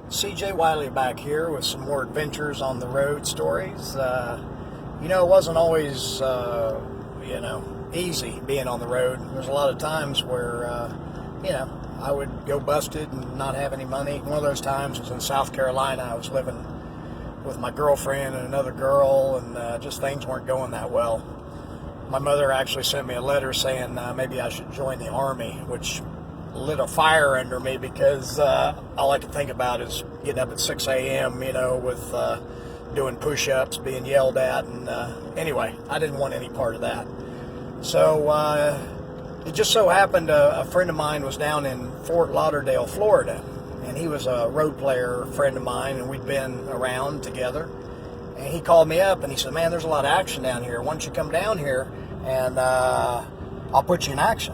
CJ Wiley back here with some more adventures on the road stories. It wasn't always, easy being on the road. There's a lot of times where, I would go busted and not have any money. One of those times was in South Carolina. I was living with my girlfriend and another girl, and just things weren't going that well. My mother actually sent me a letter saying maybe I should join the Army, which lit a fire under me because all I could think about is getting up at 6 a.m., with doing push-ups, being yelled at, and anyway, I didn't want any part of that. So it just so happened a friend of mine was down in Fort Lauderdale, Florida, and he was a road player friend of mine, and we'd been around together. And he called me up and he said, "Man, there's a lot of action down here. Why don't you come down here and I'll put you in action."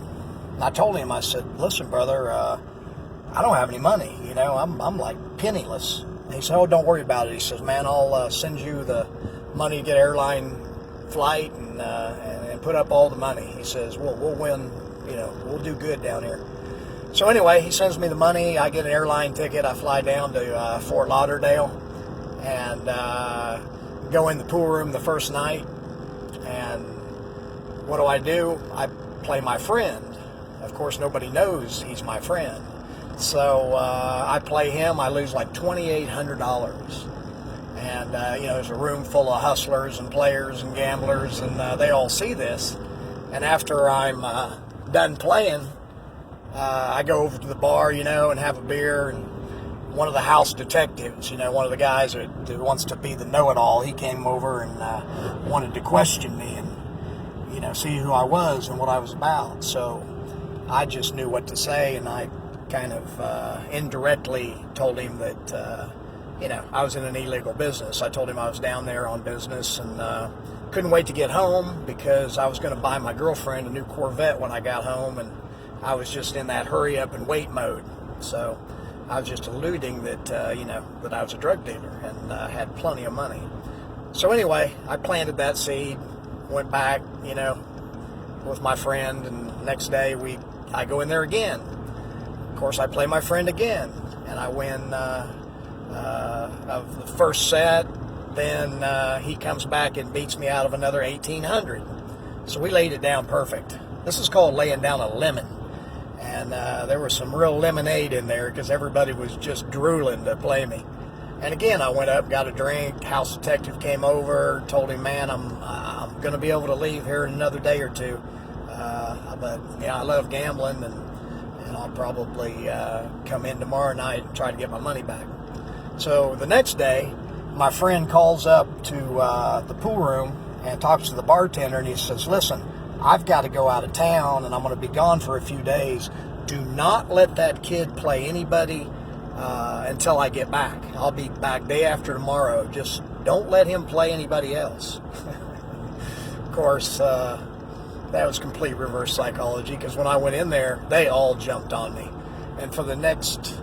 And I told him, I said, "Listen, brother, I don't have any money. I'm like penniless." And he said, "Oh, don't worry about it." He says, "Man, I'll send you the money to get airline flight and put up all the money." He says, "We'll win. We'll do good down here." So anyway, he sends me the money. I get an airline ticket. I fly down to Fort Lauderdale and go in the pool room the first night. And what do? I play my friend. Of course, nobody knows he's my friend. So I play him. I lose like $2,800. And, there's a room full of hustlers and players and gamblers, and they all see this. And after I'm done playing, I go over to the bar, and have a beer. And one of the house detectives, one of the guys that wants to be the know-it-all, he came over and wanted to question me and, see who I was and what I was about. So I just knew what to say, and I kind of indirectly told him that, I was in an illegal business. I told him I was down there on business and couldn't wait to get home because I was going to buy my girlfriend a new Corvette when I got home, and I was just in that hurry up and wait mode. So I was just alluding that, that I was a drug dealer and had plenty of money. So anyway, I planted that seed, went back, with my friend, and next day I go in there again. Of course, I play my friend again, and I win of the first set. Then he comes back and beats me out of another 1,800. So we laid it down perfect. This is called laying down a lemon. And there was some real lemonade in there because everybody was just drooling to play me. And again, I went up, got a drink. House detective came over, told him, "Man, I'm going to be able to leave here in another day or two. But I love gambling, and I'll probably come in tomorrow night and try to get my money back." So the next day, my friend calls up to the pool room and talks to the bartender, and he says, "Listen, I've got to go out of town, and I'm going to be gone for a few days. Do not let that kid play anybody until I get back. I'll be back day after tomorrow. Just don't let him play anybody else." Of course, that was complete reverse psychology, because when I went in there, they all jumped on me. And for the next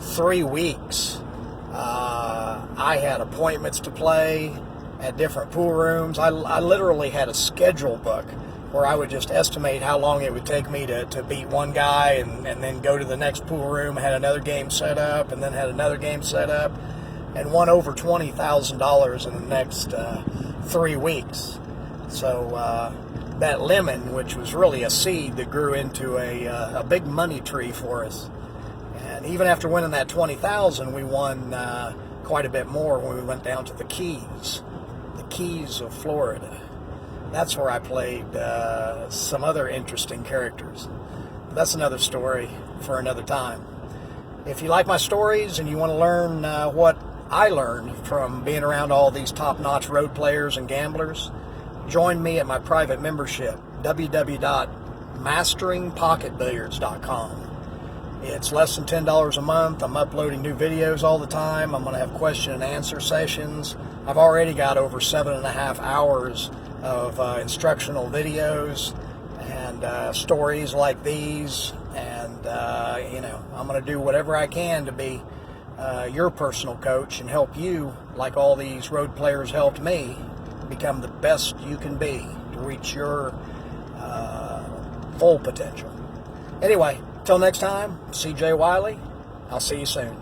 3 weeks, I had appointments to play at different pool rooms. I literally had a schedule book where I would just estimate how long it would take me to beat one guy and then go to the next pool room, had another game set up, and then had another game set up, and won over $20,000 in the next 3 weeks. So that lemon, which was really a seed that grew into a big money tree for us. And even after winning that 20,000, we won quite a bit more when we went down to the Keys of Florida. That's where I played some other interesting characters. But that's another story for another time. If you like my stories and you want to learn what I learned from being around all these top-notch road players and gamblers, join me at my private membership, www.masteringpocketbilliards.com. It's less than $10 a month. I'm uploading new videos all the time. I'm going to have question and answer sessions. I've already got over 7.5 hours of instructional videos and stories like these. And, I'm going to do whatever I can to be your personal coach and help you, like all these road players helped me, become the best you can be to reach your full potential. Anyway, till next time, CJ Wiley, I'll see you soon.